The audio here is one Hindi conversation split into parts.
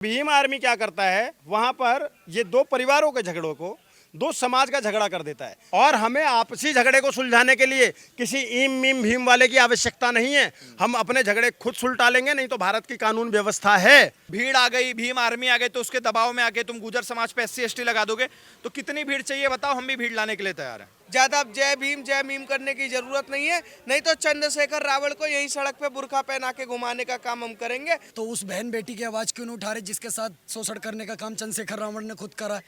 भीम आर्मी क्या करता है, वहां पर ये दो परिवारों के झगड़ों को दो समाज का झगड़ा कर देता है। और हमें आपसी झगड़े को सुलझाने के लिए किसी ईम मीम भीम वाले की आवश्यकता नहीं है। हम अपने झगड़े खुद सुलझा लेंगे, नहीं तो भारत की कानून व्यवस्था है। भीड़ आ गई, भीम आर्मी आ गई, तो उसके दबाव में आके तुम गुजर समाज पे SC ST लगा दोगे, तो कितनी भीड़ चाहिए बताओ, हम भी भीड़ लाने के लिए तैयार हैं। ज्यादा जय भीम करने की जरूरत नहीं है, नहीं तो चंद्रशेखर रावण को यही सड़क पे बुर्का पहना के घुमाने का काम हम करेंगे। तो उस बहन बेटी की आवाज क्यों नहीं उठा रहे जिसके साथ शोषण करने का काम चंद्रशेखर रावण ने खुद करा।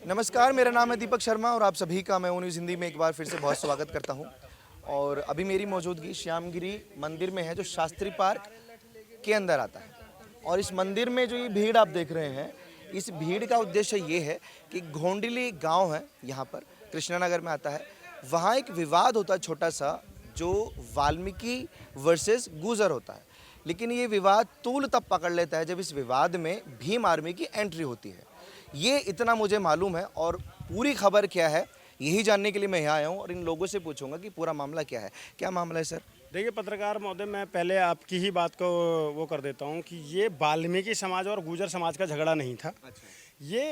नमस्कार, मेरा नाम है दीपक शर्मा और आप सभी का मैं न्यूज़ हिंदी में एक बार फिर से बहुत स्वागत करता हूं। और अभी मेरी मौजूदगी श्यामगिरी मंदिर में है, जो शास्त्री पार्क के अंदर आता है। और इस मंदिर में जो ये भीड़ आप देख रहे हैं, इस भीड़ का उद्देश्य ये है कि घोंडिली गांव है, यहाँ पर कृष्णानगर में आता है। वहाँ एक विवाद होता है छोटा सा, जो वाल्मीकि वर्सेस गुजर होता है। लेकिन ये विवाद तूल तब पकड़ लेता है जब इस विवाद में भीम आर्मी की एंट्री होती है। ये इतना मुझे मालूम है, और पूरी खबर क्या है यही जानने के लिए मैं यहाँ आया हूँ और इन लोगों से पूछूंगा कि पूरा मामला क्या है। क्या मामला है सर? देखिए पत्रकार महोदय, मैं पहले आपकी ही बात को वो कर देता हूँ कि ये वाल्मीकि समाज और गुजर समाज का झगड़ा नहीं था। ये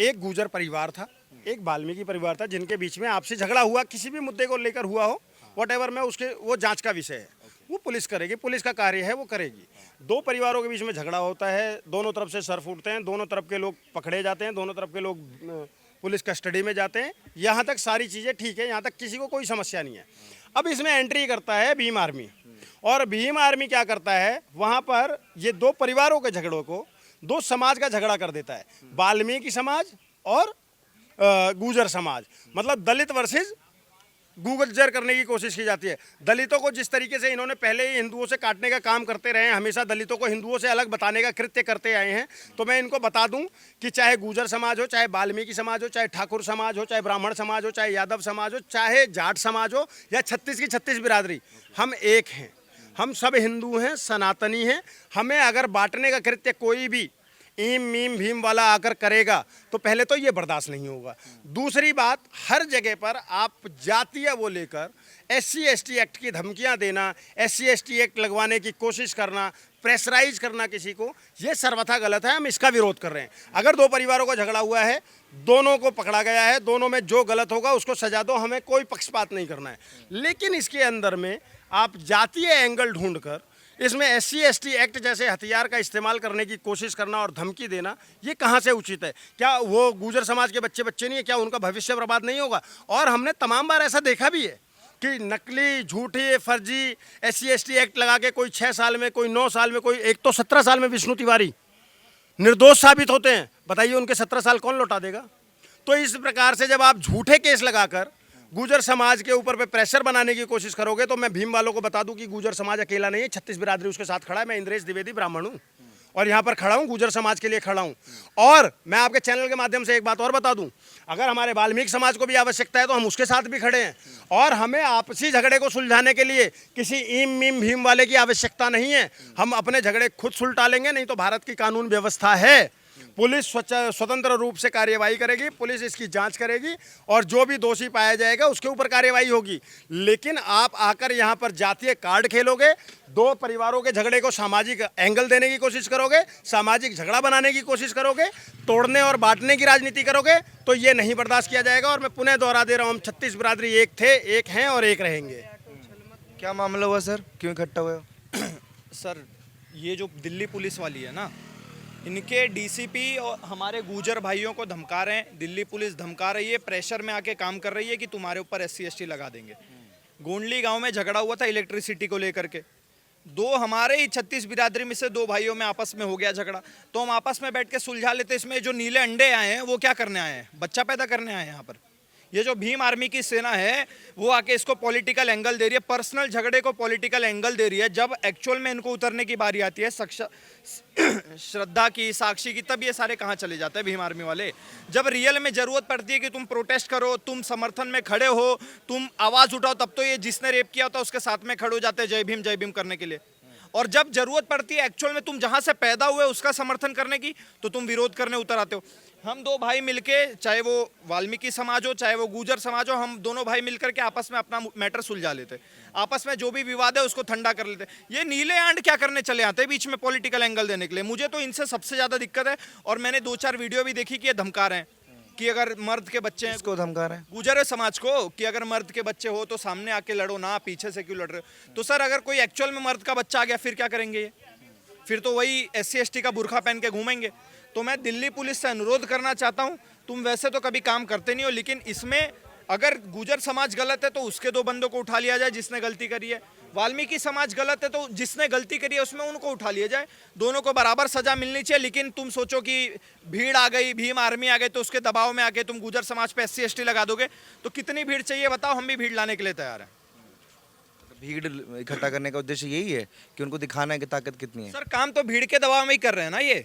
एक गुजर परिवार था, एक वाल्मीकि परिवार था, जिनके बीच में आपसी झगड़ा हुआ, किसी भी मुद्दे को लेकर हुआ हो, व्हाटएवर में उसके वो जांच का विषय है, वो पुलिस करेगी, पुलिस का कार्य है, वो करेगी। दो परिवारों के बीच में झगड़ा होता है, दोनों तरफ से सर फूटते हैं, दोनों तरफ के लोग पकड़े जाते हैं, दोनों तरफ के लोग पुलिस कस्टडी में जाते हैं। यहाँ तक सारी चीज़ें ठीक है, यहाँ तक किसी को कोई समस्या नहीं है। अब इसमें एंट्री करता है भीम आर्मी, और भीम आर्मी क्या करता है, वहाँ पर ये दो परिवारों के झगड़ों को दो समाज का झगड़ा कर देता है। वाल्मीकि समाज और गुजर समाज, मतलब दलित वर्सेस गुजर करने की कोशिश की जाती है। दलितों को जिस तरीके से इन्होंने पहले ही हिंदुओं से काटने का काम करते रहे हैं, हमेशा दलितों को हिंदुओं से अलग बताने का कृत्य करते आए हैं, तो मैं इनको बता दूं कि चाहे गुजर समाज हो, चाहे वाल्मीकि समाज हो, चाहे ठाकुर समाज हो, चाहे ब्राह्मण समाज हो, चाहे यादव समाज हो, चाहे जाट समाज हो, या 36 की 36 बिरादरी, हम एक हैं, हम सब हिंदू हैं, सनातनी हैं। हमें अगर बांटने का कृत्य कोई भी ईम मीम भीम वाला आकर करेगा तो पहले तो ये बर्दाश्त नहीं होगा। दूसरी बात, हर जगह पर आप जातीय वो लेकर SC ST एक्ट की धमकियां देना, SC ST एक्ट लगवाने की कोशिश करना, प्रेशराइज करना किसी को, ये सर्वथा गलत है। हम इसका विरोध कर रहे हैं। अगर दो परिवारों का झगड़ा हुआ है, दोनों को पकड़ा गया है, दोनों में जो गलत होगा उसको सजा दो, हमें कोई पक्षपात नहीं करना है। लेकिन इसके अंदर में आप जातीय एंगल ढूंढकर इसमें SC ST एक्ट जैसे हथियार का इस्तेमाल करने की कोशिश करना और धमकी देना, ये कहाँ से उचित है? क्या वो गुजर समाज के बच्चे नहीं है? क्या उनका भविष्य बर्बाद नहीं होगा? और हमने तमाम बार ऐसा देखा भी है कि नकली, झूठी, फर्जी SC ST एक्ट लगा के कोई 6 साल में, कोई 9 साल में, कोई एक तो 17 साल में विष्णु तिवारी निर्दोष साबित होते हैं। बताइए उनके 17 साल कौन लौटा देगा? तो इस प्रकार से जब आप झूठे केस लगाकर गुजर समाज के ऊपर पे प्रेशर बनाने की कोशिश करोगे, तो मैं भीम वालों को बता दूं कि गुजर समाज अकेला नहीं है, 36 बिरादरी उसके साथ खड़ा है। मैं इंद्रेश द्विवेदी ब्राह्मण हूं और यहाँ पर खड़ा हूँ, गुजर समाज के लिए खड़ा हूँ। और मैं आपके चैनल के माध्यम से एक बात और बता दूं, अगर हमारे वाल्मीकि समाज को भी आवश्यकता है तो हम उसके साथ भी खड़े हैं। और हमें आपसी झगड़े को सुलझाने के लिए किसी ईम मीम भीम वाले की आवश्यकता नहीं है। हम अपने झगड़े खुद सुलझा लेंगे, नहीं तो भारत की कानून व्यवस्था है। पुलिस स्वतंत्र रूप से कार्यवाही करेगी, पुलिस इसकी जांच करेगी और जो भी दोषी पाया जाएगा उसके ऊपर कार्यवाही होगी। लेकिन आप आकर यहाँ पर जातीय कार्ड खेलोगे, दो परिवारों के झगड़े को सामाजिक एंगल देने की कोशिश करोगे, सामाजिक झगड़ा बनाने की कोशिश करोगे, तोड़ने और बांटने की राजनीति करोगे, तो ये नहीं बर्दाश्त किया जाएगा। और मैं पुनः दोहरा दे रहा हूँ, हम 36 बिरादरी एक थे, एक हैं और एक रहेंगे। क्या मामला हुआ सर, क्यों इकट्ठा हुए? सर, ये जो दिल्ली पुलिस वाली है ना, इनके DCP और हमारे गुजर भाइयों को धमका रहे हैं। दिल्ली पुलिस धमका रही है, प्रेशर में आके काम कर रही है कि तुम्हारे ऊपर SC ST लगा देंगे। गोंडली गांव में झगड़ा हुआ था इलेक्ट्रिसिटी को लेकर के, दो हमारे ही 36 बिरादरी में से दो भाइयों में आपस में हो गया झगड़ा, तो हम आपस में बैठ के सुलझा लेते। इसमें जो नीले अंडे आए हैं वो क्या करने आए हैं? बच्चा पैदा करने आए हैं यहाँ पर। ये जो भीम आर्मी की सेना है वो आके इसको पॉलिटिकल एंगल दे रही है, पर्सनल झगड़े को पॉलिटिकल एंगल दे रही है। जब एक्चुअल में इनको उतरने की बारी आती है, श्रद्धा की, साक्षी की, तब ये सारे कहाँ चले जाते हैं भीम आर्मी वाले। जब रियल में जरूरत पड़ती है कि तुम प्रोटेस्ट करो, तुम समर्थन में खड़े हो, तुम आवाज उठाओ, तब तो ये जिसने रेप किया होता उसके साथ में खड़े हो जाते हैं जय भीम करने के लिए। और जब जरूरत पड़ती है एक्चुअल में तुम जहां से पैदा हुए उसका समर्थन करने की, तो तुम विरोध करने उतर आते हो। हम दो भाई मिलके, चाहे वो वाल्मीकि समाज हो चाहे वो गुर्जर समाज हो, हम दोनों भाई मिलकर के आपस में अपना मैटर सुलझा लेते, आपस में जो भी विवाद है उसको ठंडा कर लेते। ये नीले आंड क्या करने चले आते हैं बीच में पॉलिटिकल एंगल देने के लिए? मुझे तो इनसे सबसे ज्यादा दिक्कत है। और मैंने 2-4 वीडियो भी देखी कि ये धमका रहे हैं कि अगर मर्द के बच्चे हैं, इसको धमका रहे हैं। गुजर समाज को, कि अगर मर्द के बच्चे हो तो सामने आके लड़ो ना, पीछे से क्यों लड़ रहे हो? तो सर अगर कोई एक्चुअल में मर्द का बच्चा आ गया फिर क्या करेंगे ये? फिर तो वही SC/ST का बुरखा पहन के घूमेंगे। तो मैं दिल्ली पुलिस से अनुरोध करना चाहता हूं, तुम वैसे तो कभी काम करते नहीं हो, लेकिन इसमें अगर गुजर समाज गलत है तो उसके 2 बंदों को उठा लिया जाए जिसने गलती करी है, वाल्मीकि समाज गलत है तो जिसने गलती करी है उसमें उनको उठा लिया जाए, दोनों को बराबर सजा मिलनी चाहिए। लेकिन तुम सोचो कि भीड़ आ गई, भीम आर्मी आ गई, तो उसके दबाव में आके तुम गुजर समाज पे SC/ST लगा दोगे, तो कितनी भीड़ चाहिए बताओ? हम भी भीड़ लाने के लिए तैयार हैं। भीड़ इकट्ठा करने का उद्देश्य यही है कि उनको दिखाना है कि ताकत कितनी है। सर काम तो भीड़ के दबाव में ही कर रहे हैं ना ये।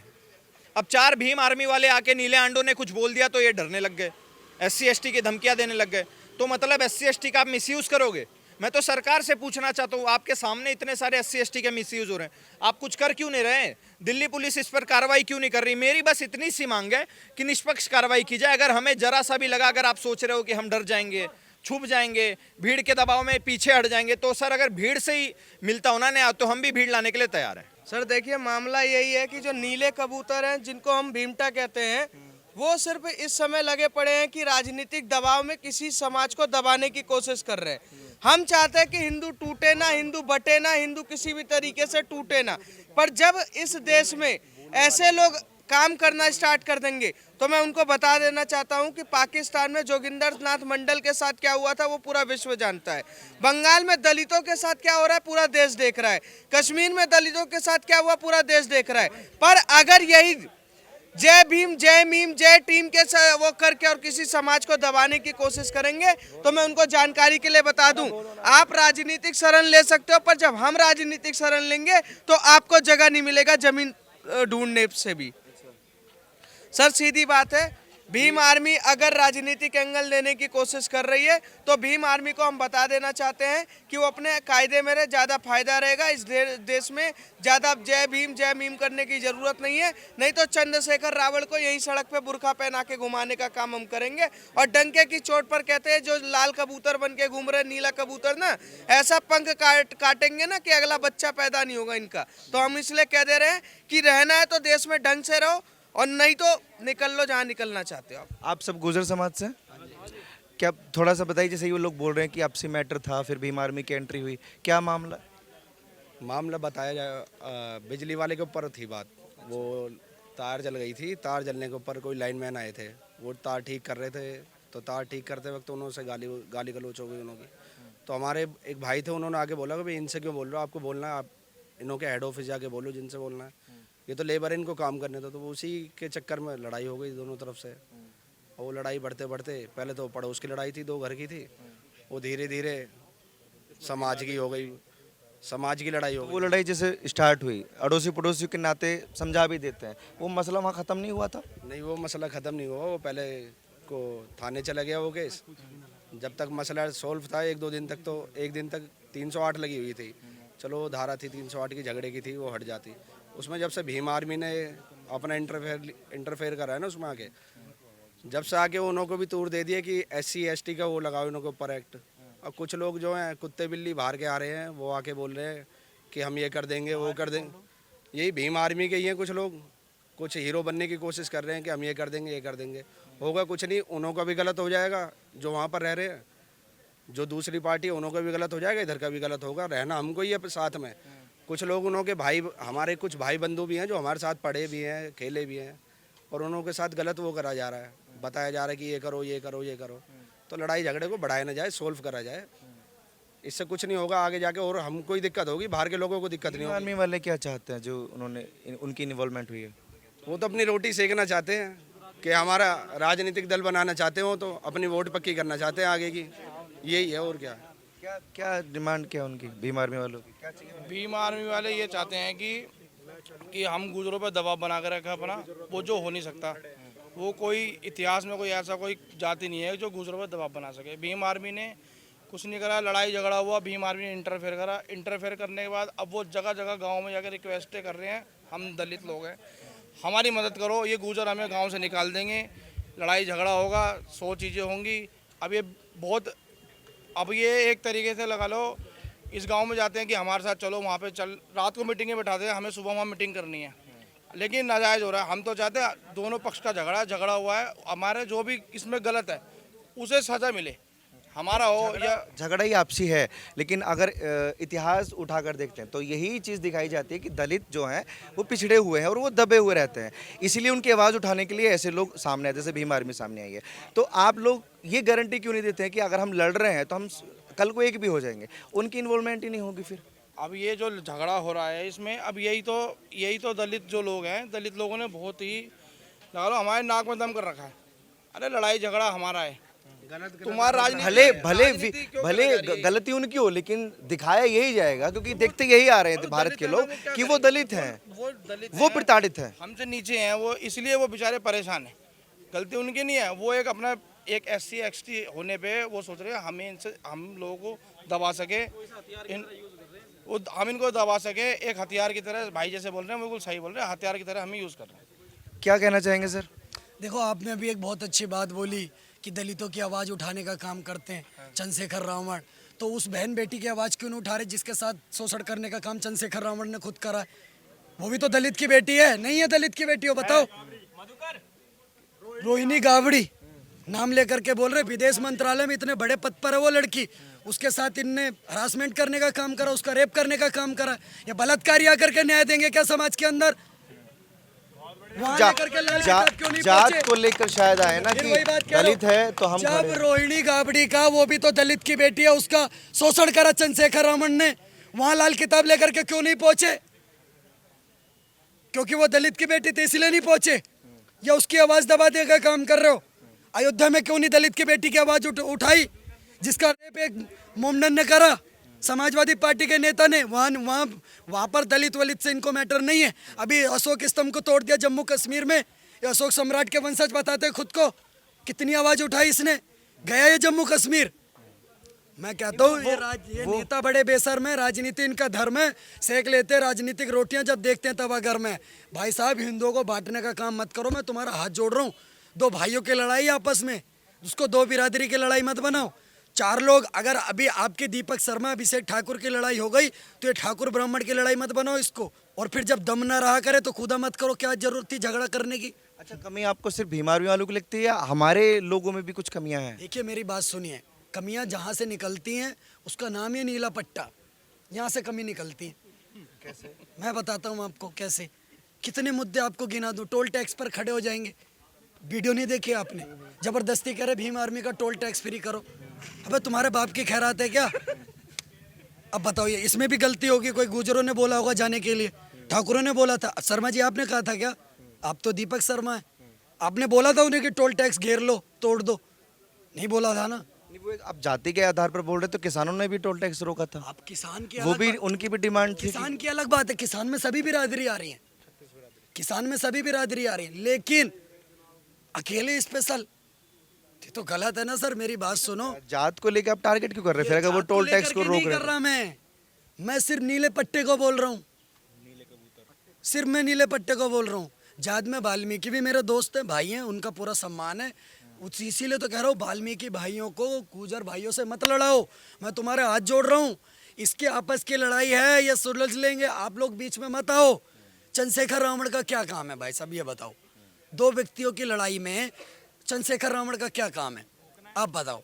अब 4 भीम आर्मी वाले आके नीले आंडों ने कुछ बोल दिया तो ये डरने लग गए, SC/ST की धमकियां देने लग गए, तो मतलब SC/ST का आप मिसयूज करोगे। मैं तो सरकार से पूछना चाहता हूँ, आपके सामने इतने सारे SC/ST के मिसयूज हो रहे हैं, आप कुछ कर क्यों नहीं रहे? दिल्ली पुलिस इस पर कार्रवाई क्यों नहीं कर रही? मेरी बस इतनी सी मांग है कि निष्पक्ष कार्रवाई की जाए। अगर हमें जरा सा भी लगा, अगर आप सोच रहे हो कि हम डर जाएंगे, छुप जाएंगे, भीड़ के दबाव में पीछे हट जाएंगे, तो सर अगर भीड़ से ही मिलता होना न्याय तो हम भी भीड़ लाने के लिए तैयार हैं। सर देखिए मामला यही है कि जो नीले कबूतर हैं जिनको हम भीमटा कहते हैं, वो सिर्फ इस समय लगे पड़े हैं कि राजनीतिक दबाव में किसी समाज को दबाने की कोशिश कर रहे हैं। हम चाहते हैं कि हिंदू टूटे ना, हिंदू बटे ना, हिंदू किसी भी तरीके से टूटे ना। पर जब इस देश में ऐसे लोग काम करना स्टार्ट कर देंगे तो मैं उनको बता देना चाहता हूं कि पाकिस्तान में जोगिंदर नाथ मंडल के साथ क्या हुआ था वो पूरा विश्व जानता है। बंगाल में दलितों के साथ क्या हो रहा है पूरा देश देख रहा है। कश्मीर में दलितों के साथ क्या हुआ पूरा देश देख रहा है। पर अगर यही जय भीम जय मीम जय टीम के वो करके और किसी समाज को दबाने की कोशिश करेंगे तो मैं उनको जानकारी के लिए बता दूं, आप राजनीतिक शरण ले सकते हो, पर जब हम राजनीतिक शरण लेंगे तो आपको जगह नहीं मिलेगा जमीन ढूंढने से भी। सर सीधी बात है, भीम आर्मी अगर राजनीतिक एंगल लेने की कोशिश कर रही है तो भीम आर्मी को हम बता देना चाहते हैं कि वो अपने कायदे में रहे, ज़्यादा फायदा रहेगा। इस देश में ज़्यादा जय भीम जय मीम करने की ज़रूरत नहीं है, नहीं तो चंद्रशेखर रावण को यही सड़क पे बुरखा पहना के घुमाने का काम हम करेंगे। और डंके की चोट पर कहते हैं जो लाल कबूतर बन के घूम रहे नीला कबूतर ना, ऐसा पंख काटेंगे ना कि अगला बच्चा पैदा नहीं होगा इनका। तो हम इसलिए कह दे रहे हैं कि रहना है तो देश में ढंग से रहो और नहीं तो निकल लो जहाँ निकलना चाहते हो आप सब गुर्जर समाज से? क्या थोड़ा सा बताइए, जैसे वो लोग बोल रहे हैं कि आपसी मैटर था फिर भीम आर्मी की एंट्री हुई, क्या मामला? मामला बताया जाए, बिजली वाले के ऊपर थी बात। वो तार जल गई थी, तार जलने के ऊपर कोई लाइनमैन आए थे, वो तार ठीक कर रहे थे, तो तार ठीक करते वक्त उन्होंने गाली गलौच हो गई उन्होंने। तो हमारे एक भाई थे, उन्होंने आके बोला कि भाई इनसे क्यों बोल रहे हो, आपको बोलना है, आप इन्हों के हेड ऑफिस जाके बोलो जिनसे बोलना है, ये तो लेबर है इनको काम करने दो। तो उसी के चक्कर में लड़ाई हो गई दोनों तरफ से। और वो लड़ाई बढ़ते बढ़ते पहले तो पड़ोस की लड़ाई थी, 2 घर की थी, वो धीरे धीरे समाज की हो गई, समाज की लड़ाई हो गई। वो लड़ाई जैसे स्टार्ट हुई, अड़ोसी पड़ोसी के नाते समझा भी देते हैं, वो मसला वहाँ ख़त्म नहीं हुआ था? नहीं, वो मसला ख़त्म नहीं हुआ, वो पहले को थाने चला गया वो केस। जब तक मसला सॉल्व था 1-2 दिन तक, तो 1 दिन तक 308 लगी हुई थी। चलो वो धारा थी 308 की, झगड़े की थी, वो हट जाती। उसमें जब से भीम आर्मी ने अपना इंटरफेयर करा है ना, उसमें आके जब से आके उन्हों को भी तूर दे दिया कि SC/ST का वो लगाओ इन्हों के ऊपर एक्ट। और कुछ लोग जो हैं कुत्ते बिल्ली बाहर के आ रहे हैं, वो आके बोल रहे हैं कि हम ये कर देंगे वो कर देंगे। यही भीम आर्मी के ही हैं कुछ लोग, कुछ हीरो बनने की कोशिश कर रहे हैं कि हम ये कर देंगे ये कर देंगे। होगा कुछ नहीं, उन्हों का भी गलत हो जाएगा जो वहाँ पर रह रहे हैं, जो दूसरी पार्टी है उन्हों का भी गलत हो जाएगा, इधर का भी गलत होगा। रहना हमको ही है साथ में। कुछ लोग उन्हों के भाई, हमारे कुछ भाई बंधु भी हैं जो हमारे साथ पढ़े भी हैं, खेले भी हैं, और उन्हों के साथ गलत वो करा जा रहा है, बताया जा रहा है कि ये करो ये करो ये करो। तो लड़ाई झगड़े को बढ़ाया ना जाए, सोल्व करा जाए, इससे कुछ नहीं होगा आगे जाके, और हमको ही दिक्कत होगी, बाहर के लोगों को दिक्कत नहीं होगी। आर्मी वाले क्या चाहते हैं जो उन्होंने उनकी इन्वॉल्वमेंट हुई है? वो तो अपनी रोटी सेकना चाहते हैं कि हमारा राजनीतिक दल बनाना चाहते हो, तो अपनी वोट पक्की करना चाहते हैं आगे की, यही है और क्या। क्या क्या डिमांड क्या उनकी भीम आर्मी वालों की? क्या चाहिए? भीम आर्मी वाले ये चाहते हैं कि हम गुजरों पर दबाव बना कर रखें अपना, वो जो हो नहीं सकता। वो कोई इतिहास में कोई ऐसा कोई जाति नहीं है जो गुजरों पर दबाव बना सके। भीम आर्मी ने कुछ नहीं करा, लड़ाई झगड़ा हुआ, भीम आर्मी ने इंटरफेयर करा। इंटरफेयर करने के बाद अब वो जगह जगह गांव में जाकर रिक्वेस्टें कर रहे हैं, हम दलित लोग हैं, हमारी मदद करो, ये गुजर हमें गांव से निकाल देंगे, लड़ाई झगड़ा होगा, 100 चीज़ें होंगी। अब ये एक तरीके से लगा लो, इस गांव में जाते हैं कि हमारे साथ चलो, वहाँ पे चल, रात को मीटिंगें बैठाते हैं, हमें सुबह वहाँ मीटिंग करनी है, लेकिन नाजायज़ हो रहा है। हम तो चाहते हैं दोनों पक्ष का झगड़ा हुआ है, हमारे जो भी इसमें गलत है उसे सज़ा मिले, हमारा हो या झगड़ा ही आपसी है। लेकिन अगर इतिहास उठाकर देखते हैं तो यही चीज़ दिखाई जाती है कि दलित जो हैं वो पिछड़े हुए हैं और वो दबे हुए रहते हैं, इसीलिए उनकी आवाज़ उठाने के लिए ऐसे लोग सामने आए, जैसे भीम आर्मी सामने आई है। तो आप लोग ये गारंटी क्यों नहीं देते हैं कि अगर हम लड़ रहे हैं तो हम कल को एक भी हो जाएंगे, उनकी इन्वॉल्वमेंट ही नहीं होगी फिर? अब ये जो झगड़ा हो रहा है इसमें, अब यही तो दलित जो लोग हैं, दलित लोगों ने बहुत ही लगा लो हमारे नाक में दम कर रखा है। अरे लड़ाई झगड़ा हमारा है, तुम्हारा भले गलती उनकी हो, लेकिन दिखाया यही जाएगा क्योंकि देखते यही आ रहे हैं भारत के लोग कि वो दलित हैं, वो प्रताड़ित हैं, हमसे नीचे हैं वो, इसलिए वो बेचारे परेशान हैं। गलती उनकी नहीं है, वो एक अपना एक SC XT होने पे वो सोच रहे हैं हमें इनसे, हम लोगों को दबा सके, हम इनको दबा सके, एक हथियार की तरह। भाई जैसे बोल रहे हैं, बिल्कुल सही बोल रहे हैं, हथियार की तरह हमें यूज़ कर रहे हैं। क्या कहना चाहेंगे सर? देखो, आपने अभी एक बहुत अच्छी बात बोली कि दलितों की आवाज़ उठाने का काम करते हैं चंद्रशेखर रावण। तो उस बहन बेटी की आवाज़ क्यों नहीं उठा रहे जिसके साथ शोषण करने का काम चंद्रशेखर रावण ने खुद करा है? वो भी तो दलित की बेटी है, नहीं है दलित की बेटी हो? बताओ। रोहिणी गावड़ी नाम लेकर के बोल रहे, विदेश मंत्रालय में इतने बड़े पद पर है वो लड़की, उसके साथ इनने हरासमेंट करने का काम करा, उसका रेप करने का काम करा। ये बलात्कारी आकर के न्याय देंगे क्या समाज के अंदर? जात को लेकर शायद आए ना कि दलित है तो हम जब रोहिणी गाबड़ी का, वो भी तो दलित की बेटी है, उसका शोषण करा चंद्रशेखर रावण ने, वहां लाल किताब लेकर के क्यों नहीं पहुंचे? क्योंकि वो दलित की बेटी थी इसलिए नहीं पहुंचे, या उसकी आवाज दबाने का काम कर रहे हो? अयोध्या में क्यों नहीं दलित की बेटी की आवाज उठाई जिसका रेप एक मोमडन ने करा, समाजवादी पार्टी के नेता ने? वहाँ पर दलित वलित से इनको मैटर नहीं है। अभी अशोक स्तंभ को तोड़ दिया जम्मू कश्मीर में, ये अशोक सम्राट के वंशज बताते खुद को, कितनी आवाज उठाई इसने, गया ये जम्मू कश्मीर। मैं कहता हूँ ये नेता बड़े बेशर्म है, राजनीति इनका धर्म है, सेक लेते राजनीतिक रोटियां जब देखते हैं तब गर्म है। भाई साहब, हिंदुओं को बांटने का काम मत करो, मैं तुम्हारा हाथ जोड़ रहा हूँ। दो भाइयों की लड़ाई आपस में, उसको दो बिरादरी की लड़ाई मत बनाओ। 4 लोग, अगर अभी आपके दीपक शर्मा अभिषेक ठाकुर की लड़ाई हो गई तो ये ठाकुर ब्राह्मण की लड़ाई मत बनाओ इसको, और फिर जब दम ना रहा करे तो खुदा मत करो, क्या जरूरत थी झगड़ा करने की? अच्छा, कमी आपको सिर्फ भीम आर्मी वालों को लगती है या हमारे लोगों में भी कुछ कमियां हैं? देखिए, मेरी बात सुनिए, कमियां जहाँ से निकलती हैं उसका नाम ही नीला पट्टा, यहाँ से कमी निकलती है। कैसे? मैं बताता हूँ आपको कैसे। कितने मुद्दे आपको गिना दूँ? टोल टैक्स पर खड़े हो जाएंगे, वीडियो नहीं देखी आपने? जबरदस्ती करे भीम आर्मी का टोल टैक्स फ्री करो। अबे तुम्हारे बाप की खैरात है क्या? अब बताओ, ये इसमें भी गलती होगी? कोई गुजरों ने बोला होगा जाने के लिए, ठाकुरों ने बोला था, शर्मा जी आपने कहा था क्या? आप तो दीपक शर्मा है, आपने बोला था उन्हें कि टोल टैक्स घेर लो, तोड़ दो? नहीं बोला था ना? वो आप जाति के आधार पर बोल रहे तो किसानों ने भी टोल टैक्स रोका था। आप किसान की वो भी, उनकी भी डिमांड थी। किसान की अलग बात है, किसान में सभी बिरादरी आ रही है, किसान में सभी बिरादरी आ रही है, लेकिन अकेले स्पेशल तो गलत है ना सर। मेरी बात सुनो, जात को लेकर आप टारगेट क्यों कर रहे हैं फिर अगर वो टोल टैक्स को रोक रहे हैं? मैं सिर्फ नीले पट्टे को बोल रहा हूँ, सिर्फ मैं नीले पट्टे को बोल रहा हूँ। जात में वाल्मीकि भी मेरे दोस्त हैं, भाई हैं, उनका पूरा सम्मान है, इसीलिए तो कह रहा हूँ वाल्मीकि भाइयों को गुर्जर भाइयों से मत लड़ाओ, मैं तुम्हारे हाथ जोड़ रहा हूँ। इसके आपस की लड़ाई है, ये सुलझ लेंगे, आप लोग बीच में मत आओ। चंद्रशेखर रावण का क्या काम है भाई साहब, ये बताओ? 2 व्यक्तियों की लड़ाई में चंद्रशेखर रावण का क्या काम है, आप बताओ?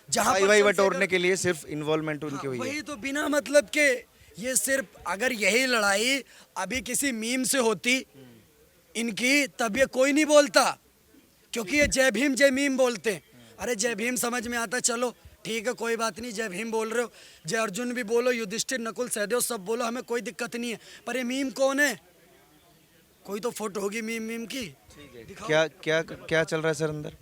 जहाँ भाई बटोरने के लिए सिर्फ इन्वॉल्वमेंट उनकी हुई है। वही तो, बिना मतलब के। ये सिर्फ अगर यही लड़ाई अभी किसी मीम से होती इनकी, तब ये कोई नहीं बोलता, क्योंकि ये जय भीम जय मीम बोलते हैं। अरे जय भीम समझ में आता, चलो ठीक है, कोई बात नहीं, जय भीम बोल रहे हो, जय अर्जुन भी बोलो, युधिष्ठिर नकुल सहदेव सब बोलो, हमें कोई दिक्कत नहीं है। पर ये मीम कौन है? कोई तो फोटो होगी मीम की। क्या क्या क्या चल रहा है सर अंदर?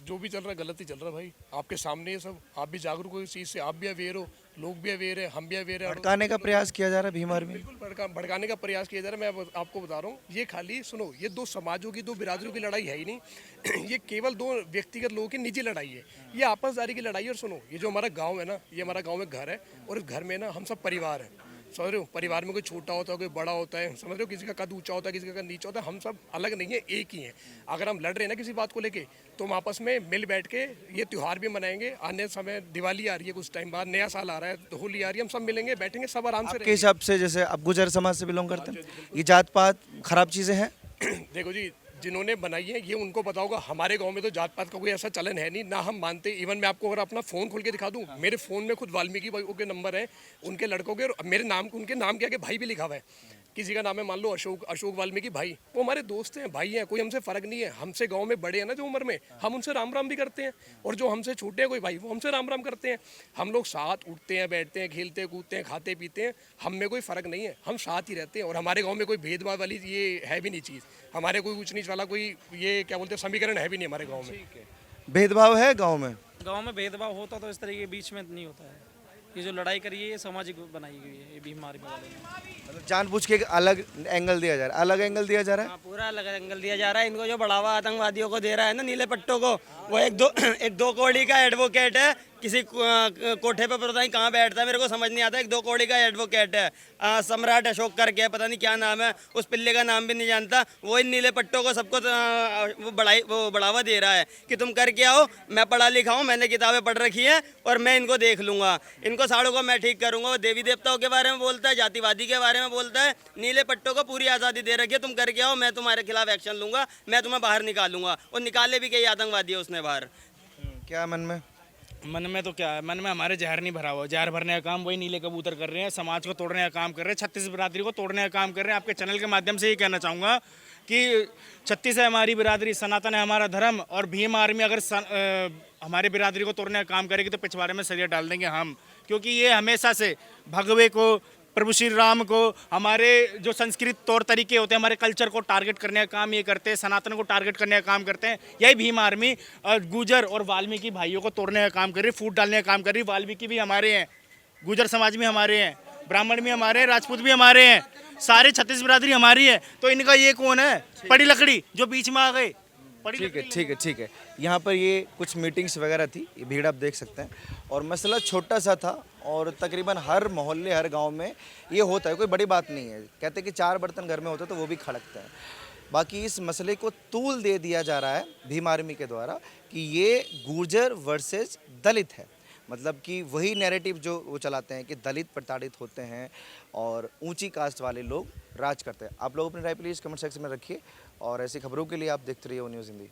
जो भी चल रहा है गलत ही चल रहा है भाई, आपके सामने ये सब। आप भी जागरूक हो इस चीज़ से, आप भी अवेयर हो, लोग भी अवेयर है, हम भी अवेयर है। और भड़काने का प्रयास किया जा रहा है भीम आर्मी। बिल्कुल भड़काने का प्रयास किया जा रहा है। मैं आपको बता रहा हूँ, ये खाली सुनो, ये दो समाजों की, दो बिरादरियों की लड़ाई है ही नहीं। ये केवल दो व्यक्तिगत लोगों की निजी लड़ाई है, ये आपसदारी की लड़ाई है। और सुनो, ये जो हमारा गाँव है ना, ये हमारा गाँव में घर है, और इस घर में ना हम सब परिवार है। समझ रहे हो, परिवार में कोई छोटा होता है, कोई बड़ा होता है, समझ रहे हो, किसी का कद ऊंचा होता है, किसी का कद नीचा होता है, हम सब अलग नहीं है, एक ही हैं। अगर हम लड़ रहे हैं ना किसी बात को लेके, तो हम आपस में मिल बैठ के ये त्यौहार भी मनाएंगे। आने समय दिवाली आ रही है, कुछ टाइम बाद नया साल आ रहा है, तो होली आ रही है, हम सब मिलेंगे, बैठेंगे, सब आराम से आपके हिसाब से, जैसे आप गुजर समाज से बिलोंग करते हैं, ये जात पात खराब चीजें हैं? रहेंगे। देखो जी, जिन्होंने बनाई है ये उनको पता होगा। हमारे गांव में तो जात पात का कोई ऐसा चलन है नहीं, ना हम मानते। इवन मैं आपको अगर अपना फ़ोन खोल के दिखा दूं, मेरे फ़ोन में खुद वाल्मीकि भाइयों के नंबर हैं, उनके लड़कों के, और मेरे नाम, उनके नाम के आगे भाई भी लिखा हुआ है। किसी का नाम है मान लो अशोक वाल्मीकि भाई, वो हमारे दोस्त हैं, भाई हैं, कोई हमसे फ़र्क नहीं है। हमसे गाँव में बड़े हैं ना जो उम्र में, हम उनसे राम राम भी करते हैं, और जो हमसे छोटे हैं कोई भाई, वो हमसे राम राम करते हैं। हम लोग साथ उठते हैं, बैठते हैं, खेलते कूदते हैं, खाते पीते हैं, हम में कोई फ़र्क नहीं है, हम साथ ही रहते हैं। और हमारे गाँव में कोई भेदभाव वाली ये है भी नहीं चीज़, हमारे कोई ऊंच नीच वाला कोई ये क्या बोलते हैं समीकरण है भी नहीं हमारे गांव में। भेदभाव है गांव में? गांव में भेदभाव होता तो इस तरीके के बीच में नहीं होता है। ये जो लड़ाई करी है ये सामाजिक बनाई गई है, ये भीम आर्मी वालों ने। मतलब जानबूझ के एक अलग एंगल दिया जा रहा है, अलग एंगल दिया जा रहा है। हाँ, पूरा अलग एंगल दिया जा रहा है। इनको जो बढ़ावा आतंकवादियों को दे रहा है ना, नीले पट्टों को, वो एक दो कौड़ी का एडवोकेट है, किसी कोठे पे पता नहीं कहाँ बैठता है, मेरे को समझ नहीं आता। एक 2 कौड़ी का एडवोकेट है, सम्राट अशोक करके, पता नहीं क्या नाम है, उस पिल्ले का नाम भी नहीं जानता। वो इन नीले पट्टों को सबको वो बढ़ावा दे रहा है कि तुम करके आओ, मैं पढ़ा लिखा हूँ, मैंने किताबें पढ़ रखी हैं, और मैं इनको देख लूंगा, इनको साड़ों को मैं ठीक करूंगा। वो देवी देवताओं के बारे में बोलता है, जातिवादी के बारे में बोलता है। नीले पट्टों को पूरी आज़ादी दे रखी है, तुम करके आओ, मैं तुम्हारे खिलाफ एक्शन लूंगा, मैं तुम्हें बाहर निकालूंगा। और निकाले भी कई आतंकवादी है उसने बाहर। क्या मन में? मन में तो क्या है, मन में हमारे जहर नहीं भरा हुआ। जहर भरने का काम वही नीले कबूतर कर रहे हैं, समाज को तोड़ने का काम कर रहे हैं, छत्तीस बिरादरी को तोड़ने का काम कर रहे हैं। आपके चैनल के माध्यम से ये कहना चाहूँगा कि छत्तीस है हमारी बिरादरी, सनातन है हमारा धर्म, और भीम आर्मी अगर हमारे बिरादरी को तोड़ने का काम करेगी तो पिछवाड़े में सरिया डाल देंगे हम। क्योंकि ये हमेशा से भगवे को, प्रभु श्री राम को, हमारे जो संस्कृत तौर तरीके होते हैं, हमारे कल्चर को टारगेट करने का काम ये करते हैं, सनातन को टारगेट करने का काम करते हैं। यही भीम आर्मी गुजर और वाल्मीकि भाइयों को तोड़ने का काम कर रही है, फूट डालने का काम कर रही है। वाल्मीकि भी हमारे हैं, गुजर समाज भी हमारे हैं, ब्राह्मण भी हमारे हैं, राजपूत भी हमारे हैं, सारे छत्तीस बिरादरी हमारी है। तो इनका ये कौन है, पड़ी लकड़ी जो बीच में आ गए? ठीक है। यहाँ पर ये कुछ मीटिंग्स वगैरह थी, ये भीड़ आप देख सकते हैं, और मसला छोटा सा था, और तकरीबन हर मोहल्ले, हर गांव में ये होता है, कोई बड़ी बात नहीं है। कहते हैं कि 4 बर्तन घर में होते तो वो भी खड़कते हैं। बाकी इस मसले को तूल दे दिया जा रहा है भीम आर्मी के द्वारा कि ये गुर्जर वर्सेस दलित है। मतलब कि वही नैरेटिव जो वो चलाते हैं कि दलित प्रताड़ित होते हैं और ऊंची कास्ट वाले लोग राज करते हैं। आप लोग अपनी राय प्लीज़ कमेंट सेक्शन में रखिए, और ऐसी खबरों के लिए आप देखते रहिए वो न्यूज़ हिंदी।